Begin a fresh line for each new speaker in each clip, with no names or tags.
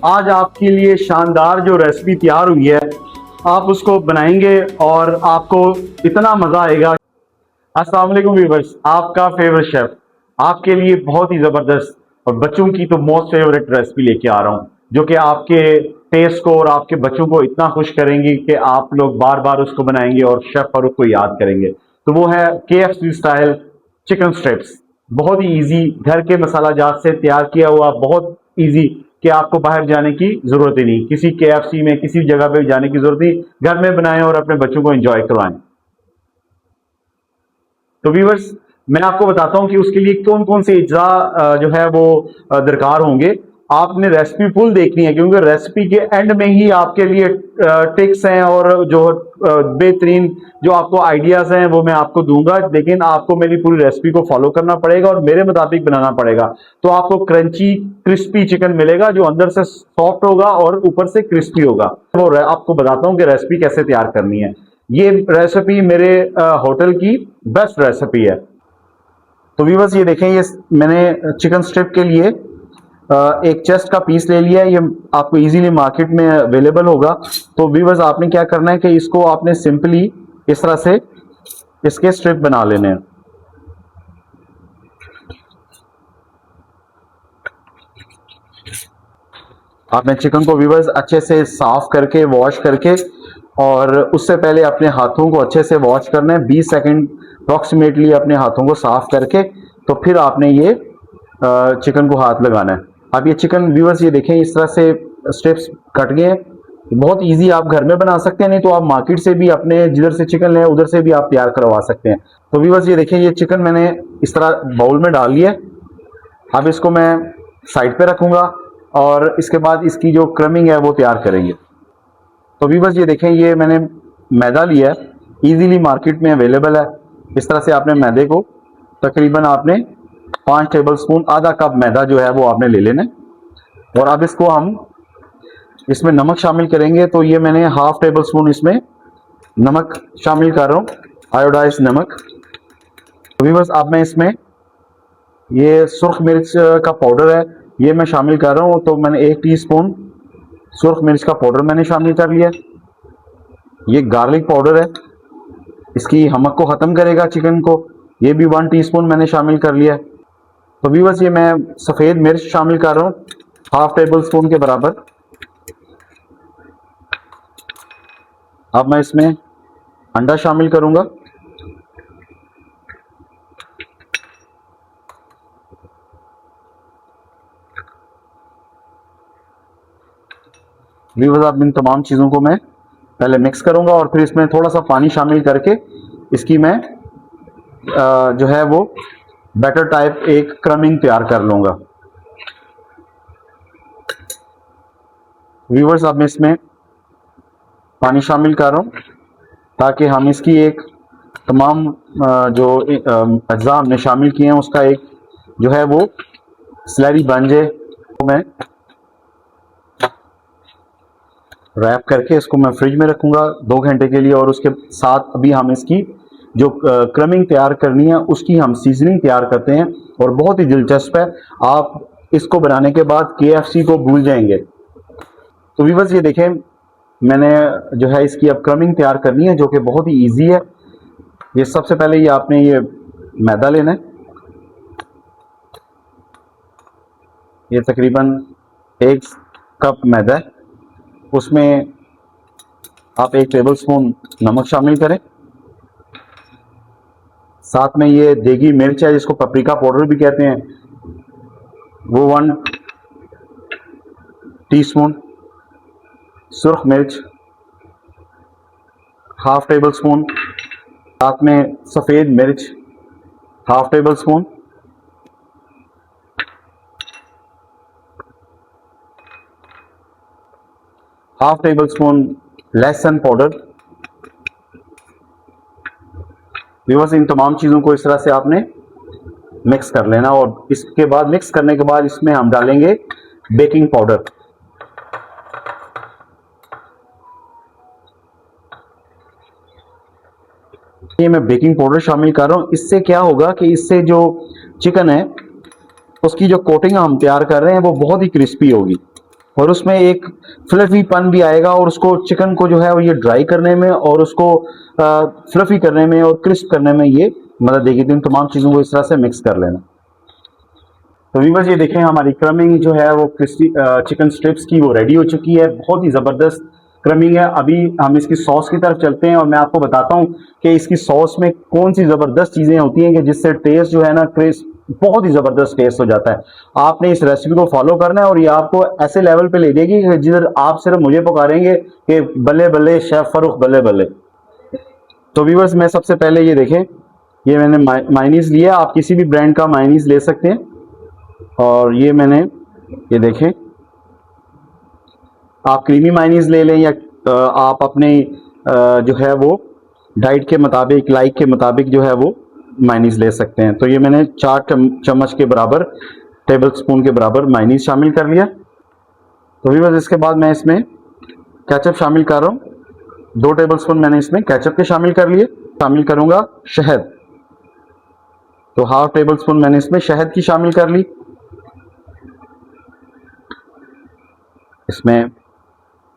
आज आपके लिए शानदार जो रेसिपी तैयार हुई है, आप उसको बनाएंगे और आपको इतना मज़ा आएगा। अस्सलाम वालेकुम व्यूअर्स, आपका फेवरेट शेफ आपके लिए बहुत ही ज़बरदस्त और बच्चों की तो मोस्ट फेवरेट रेसिपी लेके आ रहा हूँ, जो कि आपके टेस्ट को और आपके बच्चों को इतना खुश करेंगी कि आप लोग बार बार उसको बनाएंगे और शेफ फारूक को याद करेंगे। तो वो है KFC स्टाइल चिकन स्ट्रिप्स। बहुत ही इजी, घर के मसाला जात से तैयार किया हुआ, बहुत इजी कि आपको बाहर जाने की जरूरत ही नहीं, किसी KFC में किसी जगह पे जाने की जरूरत नहीं, घर में बनाएं और अपने बच्चों को एंजॉय करवाएं। तो व्यूअर्स, मैं आपको बताता हूं कि उसके लिए कौन कौन से अज्जा जो है वो दरकार होंगे। आपने रेसिपी फुल देखनी है, क्योंकि रेसिपी के एंड में ही आपके लिए टिप्स हैं और जो बेहतरीन जो आपको आइडियाज हैं वो मैं आपको दूंगा, लेकिन आपको मेरी पूरी रेसिपी को फॉलो करना पड़ेगा और मेरे मुताबिक बनाना पड़ेगा। तो आपको क्रंची क्रिस्पी चिकन मिलेगा जो अंदर से सॉफ्ट होगा और ऊपर से क्रिस्पी होगा। वो आपको बताता हूँ कि रेसिपी कैसे तैयार करनी है। ये रेसिपी मेरे होटल की बेस्ट रेसिपी है। तो व्यूअर्स, ये देखें, ये मैंने चिकन स्ट्रिप के लिए एक चेस्ट का पीस ले लिया है। ये आपको इजीली मार्केट में अवेलेबल होगा। तो व्यूअर्स, आपने क्या करना है कि इसको आपने सिंपली इस तरह से इसके स्ट्रिप बना लेने हैं। आपने चिकन को व्यूअर्स अच्छे से साफ करके वॉश करके, और उससे पहले अपने हाथों को अच्छे से वॉश करना है, 20 सेकंड अप्रॉक्सीमेटली अपने हाथों को साफ करके, तो फिर आपने ये चिकन को हाथ लगाना है। अब ये चिकन व्यूअर्स, ये देखें, इस तरह से स्टेप्स कट गए हैं। बहुत इजी, आप घर में बना सकते हैं, नहीं तो आप मार्केट से भी अपने जिधर से चिकन लें उधर से भी आप तैयार करवा सकते हैं। तो व्यूअर्स, ये देखें, ये चिकन मैंने इस तरह बाउल में डाल लिया है। अब इसको मैं साइड पे रखूंगा और इसके बाद इसकी जो क्रमिंग है वो तैयार करेंगे। तो व्यूअर्स, ये देखें, ये मैंने मैदा लिया है, इजीली मार्केट में अवेलेबल है। इस तरह से आपने मैदे को तकरीबन आपने 5 टेबलस्पून, आधा कप मैदा जो है वो आपने ले लेना है। और अब इसको हम इसमें नमक शामिल करेंगे। तो ये मैंने हाफ टेबल स्पून इसमें नमक शामिल कर रहा हूँ, आयोडाइज नमक। तो व्यूअर्स, अब मैं इसमें ये सुर्ख मिर्च का पाउडर है ये मैं शामिल कर रहा हूँ। तो मैंने 1 टीस्पून सुर्ख मिर्च का पाउडर मैंने शामिल कर लिया। ये गार्लिक पाउडर है, इसकी हमक को ख़त्म करेगा चिकन को, ये भी 1 टीस्पून मैंने शामिल कर लिया। तो व्यूअर्स, ये मैं सफ़ेद मिर्च शामिल कर रहा हूँ, हाफ टेबल स्पून के बराबर। अब मैं इसमें अंडा शामिल करूँगा। व्यूअर्स, अब इन तमाम चीज़ों को मैं पहले मिक्स करूँगा और फिर इसमें थोड़ा सा पानी शामिल करके इसकी मैं जो है वो बैटर टाइप एक क्रमिंग तैयार कर लूँगा। व्यूअर्स, अब मैं इसमें पानी शामिल कर रहा हूँ ताकि हम इसकी एक तमाम जो अज्जा हमने शामिल किए हैं उसका एक जो है वो स्लरी बन जाए। तो मैं रैप करके इसको मैं फ्रिज में रखूँगा 2 घंटे के लिए, और उसके साथ अभी हम इसकी जो क्रमिंग तैयार करनी है उसकी हम सीजनिंग तैयार करते हैं, और बहुत ही दिलचस्प है। आप इसको बनाने के बाद KFC को भूल जाएंगे। तो व्यूअर्स, ये देखें, मैंने जो है इसकी अब क्रमिंग तैयार करनी है, जो कि बहुत ही इजी है। ये सबसे पहले ये आपने ये मैदा लेना है, ये तकरीबन 1 कप मैदा है। उसमें आप 1 टेबल स्पून नमक शामिल करें, साथ में ये देगी मिर्च है जिसको पपरिका पाउडर भी कहते हैं, वो 1 टीस्पून, सुर्ख मिर्च हाफ टेबल स्पून, साथ में सफ़ेद मिर्च half table spoon, half table spoon लहसुन पाउडर। व्यूअर्स, इन तमाम चीज़ों को इस तरह से आपने मिक्स कर लेना, और इसके बाद मिक्स करने के बाद इसमें हम डालेंगे बेकिंग पाउडर। ये मैं बेकिंग पाउडर शामिल कर रहा हूँ। इससे क्या होगा कि इससे जो चिकन है उसकी जो कोटिंग हम तैयार कर रहे हैं वो बहुत ही क्रिस्पी होगी। और उसमें एक फ्लफीपन भी आएगा, और उसको चिकन को जो है वो ये ड्राई करने में और उसको फ्लफी करने में और क्रिस्प करने में ये मदद देगी। तो इन तमाम चीज़ों को इस तरह से मिक्स कर लेना। तो व्यूअर्स ये देखें, हमारी क्रमिंग जो है वो क्रिस्पी चिकन स्ट्रिप्स की वो रेडी हो चुकी है। बहुत ही ज़बरदस्त क्रमिंग है। अभी हम इसकी सॉस की तरफ चलते हैं और मैं आपको बताता हूँ कि इसकी सॉस में कौन सी ज़बरदस्त चीज़ें होती हैं कि जिससे टेस्ट जो है ना क्रिस्प, बहुत ही ज़बरदस्त टेस्ट हो जाता है। आपने इस रेसिपी को फॉलो करना है और ये आपको ऐसे लेवल पे ले जाएगी कि जिधर आप सिर्फ मुझे पुकारेंगे कि बल्ले बल्ले शेफ फरूख बल्ले बल्ले। तो व्यूअर्स मैं सबसे पहले ये देखें, ये मैंने मायनीज लिया। आप किसी भी ब्रांड का मायनीज ले सकते हैं। और ये मैंने, ये देखें, आप क्रीमी मायनीज ले लें या आप अपने जो है वो डाइट के मुताबिक, लाइक के मुताबिक जो है वो मायनीज ले सकते हैं। तो ये मैंने 4 चम्मच के बराबर, टेबल स्पून के बराबर मायनीज शामिल कर लिया। तो भी बस इसके बाद मैं इसमें केचप शामिल कर रहा हूँ। 2 टेबल स्पून मैंने इसमें केचप के शामिल कर लिए। शामिल करूँगा शहद, तो हाफ टेबल स्पून मैंने इसमें शहद की शामिल कर ली। इसमें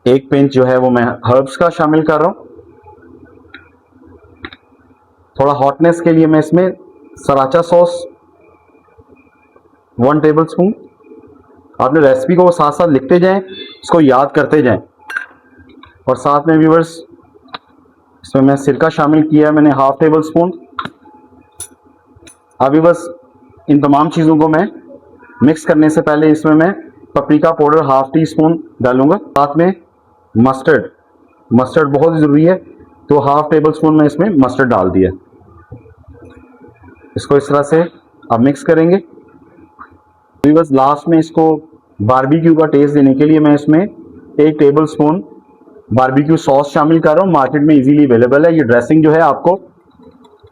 1 पिंच जो है वो मैं हर्ब्स का शामिल कर रहा हूँ। थोड़ा हॉटनेस के लिए मैं इसमें सराचा सॉस 1 टेबल स्पून। आपने रेसिपी को साथ साथ लिखते जाएं, इसको याद करते जाएं। और साथ में व्यूअर्स इसमें मैं सिरका शामिल किया है मैंने हाफ टेबल स्पून। अभी बस इन तमाम चीज़ों को मैं मिक्स करने से पहले इसमें मैं paprika powder half tea spoon डालूंगा। साथ में मस्टर्ड, मस्टर्ड बहुत ज़रूरी है, तो हाफ टेबल स्पून मैं इसमें मस्टर्ड डाल दिया। इसको इस तरह से अब मिक्स करेंगे। बस लास्ट में इसको बारबेक्यू का टेस्ट देने के लिए मैं इसमें 1 टेबल स्पून बारबेक्यू सॉस शामिल कर रहा हूँ। मार्केट में इजीली अवेलेबल है। ये ड्रेसिंग जो है आपको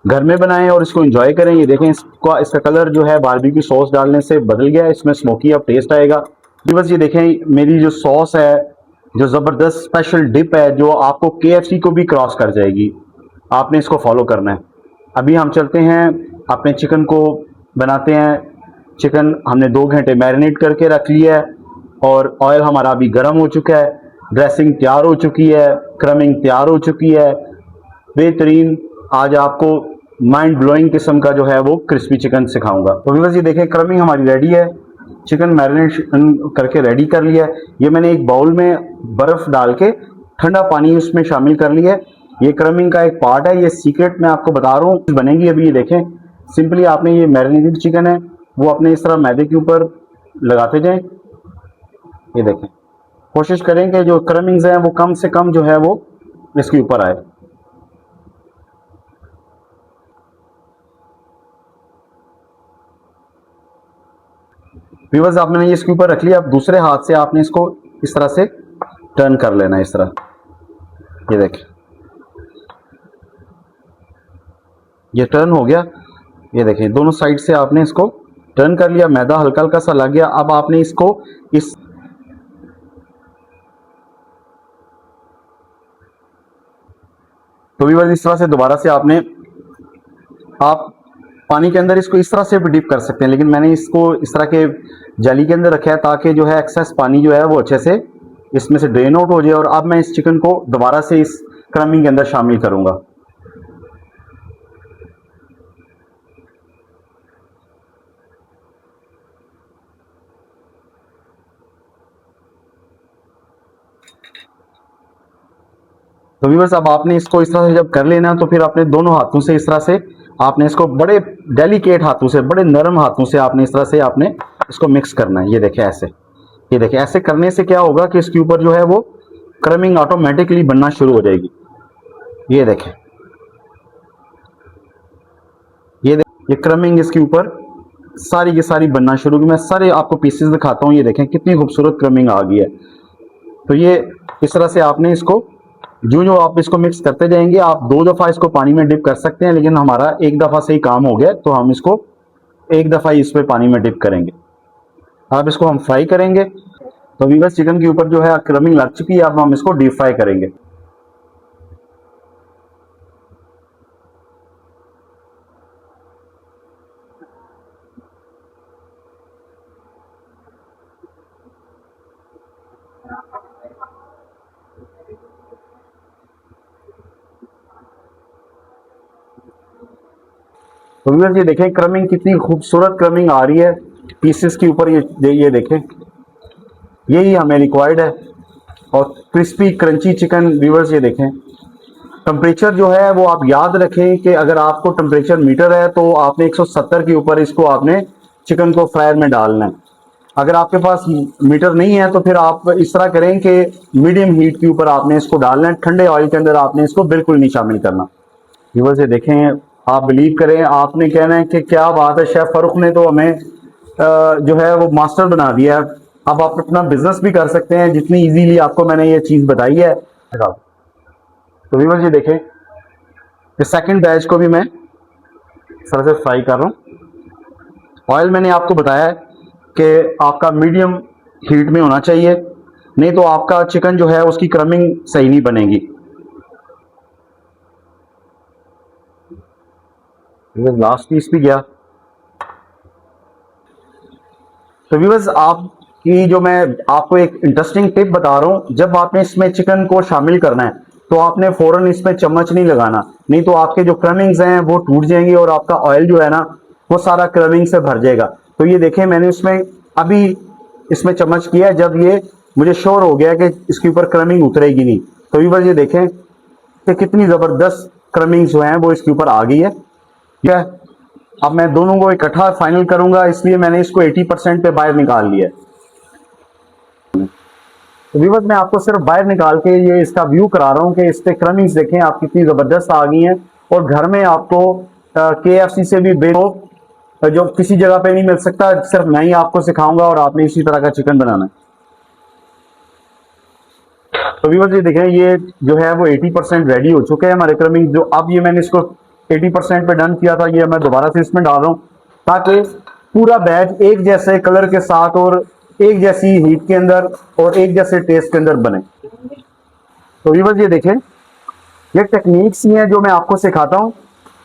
घर में बनाएं और इसको एंजॉय करें। ये देखें, इसका कलर जो है बारबेक्यू सॉस डालने से बदल गया है, इसमें स्मोकी अब टेस्ट आएगा। बस ये देखें, मेरी जो सॉस है, जो ज़बरदस्त स्पेशल डिप है, जो आपको KFC को भी क्रॉस कर जाएगी। आपने इसको फॉलो करना है। अभी हम चलते हैं अपने चिकन को बनाते हैं। चिकन हमने 2 घंटे मैरिनेट करके रख लिया है और ऑयल हमारा अभी गर्म हो चुका है। ड्रेसिंग तैयार हो चुकी है, क्रमिंग तैयार हो चुकी है। बेहतरीन, आज आपको माइंड ब्लोइंग किस्म का जो है वो क्रिस्पी चिकन सिखाऊंगा। तो व्यूअर्स ये देखें, क्रमिंग हमारी रेडी है। चिकन मैरिनेशन करके रेडी कर लिया है। ये मैंने एक बाउल में बर्फ़ डाल के ठंडा पानी उसमें शामिल कर लिया है। ये क्रमिंग का एक पार्ट है, ये सीक्रेट मैं आपको बता रहा हूँ बनेगी। अभी ये देखें, सिंपली आपने ये मैरिनेटेड चिकन है वो अपने इस तरह मैदे के ऊपर लगाते जाएं। ये देखें, कोशिश करें कि जो क्रमिंग्स हैं वो कम से कम जो है वो इसके ऊपर आए। व्यूअर्स आपने ये इसके ऊपर रख लिया। अब दूसरे हाथ से आपने इसको इस तरह से टर्न कर लेना है, इस तरह। ये देखें, ये टर्न हो गया। ये देखें, दोनों साइड से आपने इसको टर्न कर लिया। मैदा हल्का हल्का सा लग गया। अब आपने इसको इस तो भी इस तरह से दोबारा से आपने, आप पानी के अंदर इसको इस तरह से भी डिप कर सकते हैं, लेकिन मैंने इसको इस तरह के जाली के अंदर रखा है ताकि जो है एक्सेस पानी जो है वो अच्छे से इसमें से ड्रेन आउट हो जाए। और अब मैं इस चिकन को दोबारा से इस क्रमिंग के अंदर शामिल करूंगा। तो व्यूअर्स अब आपने इसको इस तरह से जब कर लेना, तो फिर अपने दोनों हाथों से इस तरह से आपने इसको बड़े डेलिकेट हाथों से, बड़े नरम हाथों से आपने इस तरह से आपने इसको मिक्स करना है। ये देखें ऐसे, ये देखें, ऐसे करने से क्या होगा कि इसके ऊपर जो है वो क्रमिंग ऑटोमेटिकली बनना शुरू हो जाएगी। ये देखें, ये क्रमिंग इसके ऊपर सारी की सारी बनना शुरू की। मैं सारे आपको पीसेस दिखाता हूँ। ये देखें कितनी खूबसूरत क्रमिंग आ गई है। तो ये इस तरह से आपने इसको, जो जो आप इसको मिक्स करते जाएंगे, आप 2 दफ़ा इसको पानी में डिप कर सकते हैं, लेकिन हमारा एक दफ़ा से ही काम हो गया, तो हम इसको एक दफ़ा ही इस पे पानी में डिप करेंगे। अब इसको हम फ्राई करेंगे। तो व्यूअर्स चिकन के ऊपर जो है क्रमिंग लग चुकी है, अब हम इसको डीप फ्राई करेंगे। तो व्यूअर्स ये देखें क्रमिंग कितनी खूबसूरत क्रमिंग आ रही है पीसेस के ऊपर। ये देखें, यही हमें रिक्वायर्ड है। और क्रिस्पी क्रंची चिकन। व्यूअर्स ये देखें टेम्परेचर जो है वो आप याद रखें कि अगर आपको टेम्परेचर मीटर है तो आपने 170 के ऊपर इसको आपने चिकन को फ्रायर में डालना है। अगर आपके पास मीटर नहीं है तो फिर आप इस तरह करें कि मीडियम हीट के ऊपर आपने इसको डालना है। ठंडे ऑयल के अंदर आपने इसको बिल्कुल नहीं शामिल करना। व्यूअर्स ये देखें, आप बिलीव करें, आपने कहना है कि क्या बात है, शेफ फारूक ने तो हमें जो है वो मास्टर बना दिया है। अब आप अपना बिजनेस भी कर सकते हैं जितनी इजीली आपको मैंने ये चीज बताई है। तो व्यूअर्स ये देखें, ये सेकंड बैच को भी मैं इस तरह से फ्राई कर रहा हूँ। ऑयल मैंने आपको बताया है कि आपका मीडियम हीट में होना चाहिए, नहीं तो आपका चिकन जो है उसकी क्रमिंग सही नहीं बनेगी। लास्ट पीस भी गया। तो व्यूअर्स आपकी जो मैं आपको एक इंटरेस्टिंग टिप बता रहा हूं, जब आपने इसमें चिकन को शामिल करना है तो आपने फौरन इसमें चम्मच नहीं लगाना, नहीं तो आपके जो क्रमिंग्स हैं वो टूट जाएंगे और आपका ऑयल जो है ना वो सारा क्रमिंग से भर जाएगा। तो ये देखें, मैंने इसमें अभी इसमें चम्मच किया है जब ये मुझे श्योर हो गया कि इसके ऊपर क्रमिंग उतरेगी नहीं। तो व्यूअर्स ये देखें कि कितनी जबरदस्त क्रमिंग जो है वो इसके ऊपर आ गई है। ठीक है, अब मैं दोनों को इकट्ठा फाइनल करूंगा, इसलिए मैंने इसको 80% पे बाहर निकाल लिया। तो व्यूअर्स मैं आपको सिर्फ बाहर निकाल के ये इसका व्यू करा रहा हूँ कि इस पे क्रमिंग्स देखें आप कितनी जबरदस्त आ गई हैं। और घर में आपको KFC से भी बेहतर जो किसी जगह पे नहीं मिल सकता, सिर्फ मैं ही आपको सिखाऊंगा और आपने इसी तरह का चिकन बनाना है। तो व्यूअर्स ये देखें, ये जो है वो 80% रेडी हो चुके हैं हमारे क्रमिंग। जो अब ये मैंने इसको 80% पे डन किया था, ये मैं दोबारा से इसमें डाल रहा हूँ ताकि पूरा बैच एक जैसे कलर के साथ और एक जैसी हीट के अंदर और एक जैसे टेस्ट के अंदर बने। तो व्यूअर्स ये देखें, ये टेक्निक्स ही हैं जो मैं आपको सिखाता हूँ।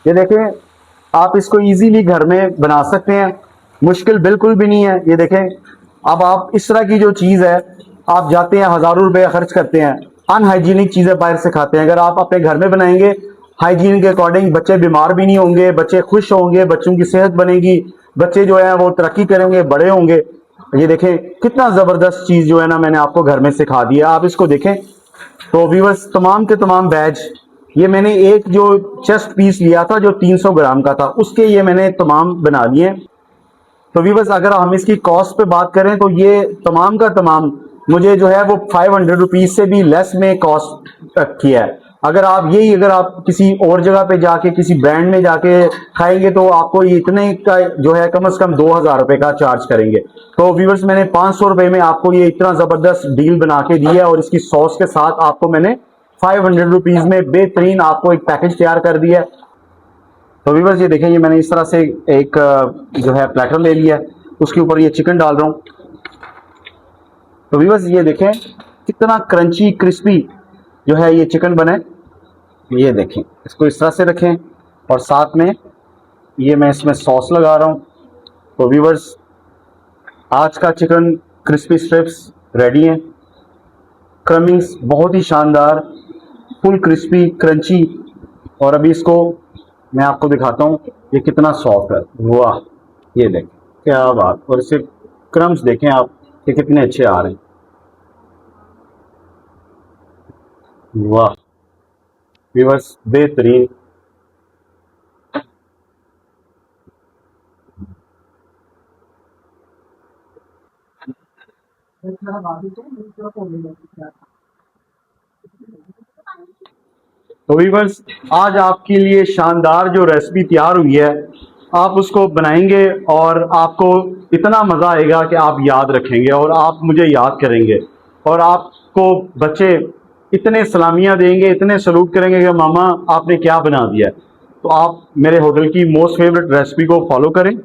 ये देखें, आप इसको इजीली घर में बना सकते हैं, मुश्किल बिल्कुल भी नहीं है। ये देखें, अब आप इस तरह की जो चीज़ है, आप जाते हैं हज़ारों रुपए खर्च करते हैं, अनहाइजीनिक चीज़ें बाहर से खाते हैं। अगर आप अपने घर में बनाएंगे हाइजीन के अकॉर्डिंग, बच्चे बीमार भी नहीं होंगे, बच्चे खुश होंगे, बच्चों की सेहत बनेगी, बच्चे जो है वो तरक्की करेंगे, बड़े होंगे। ये देखें कितना ज़बरदस्त चीज़ जो है ना मैंने आपको घर में सिखा दिया, आप इसको देखें। तो व्यूअर्स तमाम के तमाम बैच, ये मैंने एक जो चेस्ट पीस लिया था जो 300 ग्राम का था, उसके ये मैंने तमाम बना लिए। तो व्यूअर्स अगर हम इसकी कॉस्ट पे बात करें तो ये तमाम का तमाम मुझे जो है वो 500 रुपीज़ से भी लेस में कॉस्ट किया है। अगर आप किसी और जगह पे जाके किसी ब्रांड में जाके खाएंगे तो आपको ये इतने का जो है कम से कम 2000 रुपए का चार्ज करेंगे। तो व्यूअर्स मैंने 500 रुपए में आपको ये इतना जबरदस्त डील बना के दिया और इसकी सॉस के साथ आपको मैंने 500 रुपीज़ में बेहतरीन आपको एक पैकेज तैयार कर दिया। तो व्यूअर्स ये देखें, ये मैंने इस तरह से एक जो है प्लेटर ले लिया, उसके ऊपर ये चिकन डाल रहा हूँ। तो व्यूअर्स ये देखें कितना क्रंची क्रिस्पी जो है ये चिकन बने। ये देखें, इसको इस तरह से रखें और साथ में ये मैं इसमें सॉस लगा रहा हूँ। तो व्यूअर्स आज का चिकन क्रिस्पी स्ट्रिप्स रेडी हैं। क्रमिंग्स बहुत ही शानदार, फुल क्रिस्पी क्रंची। और अभी इसको मैं आपको दिखाता हूँ ये कितना सॉफ्ट है। वाह, ये देखें क्या बात। और इसे क्रम्स देखें आप कि कितने अच्छे आ रहे हैं। वाह व्यूअर्स बेहतरीन। तो व्यूअर्स आज आपके लिए शानदार जो रेसिपी तैयार हुई है, आप उसको बनाएंगे और आपको इतना मज़ा आएगा कि आप याद रखेंगे और आप मुझे याद करेंगे और आपको बच्चे इतने सलामियाँ देंगे, इतने सलूट करेंगे कि मामा आपने क्या बना दिया। तो आप मेरे होटल की मोस्ट फेवरेट रेसिपी को फॉलो करें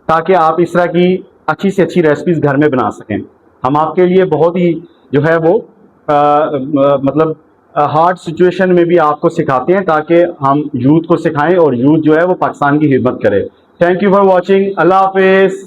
ताकि आप इस तरह की अच्छी से अच्छी रेसिपीज़ घर में बना सकें। हम आपके लिए बहुत ही जो है वो मतलब हार्ड सिचुएशन में भी आपको सिखाते हैं ताकि हम यूथ को सिखाएं और यूथ जो है वो पाकिस्तान की खिदमत करे। Thank you for watching. अल्लाह हाफिज़।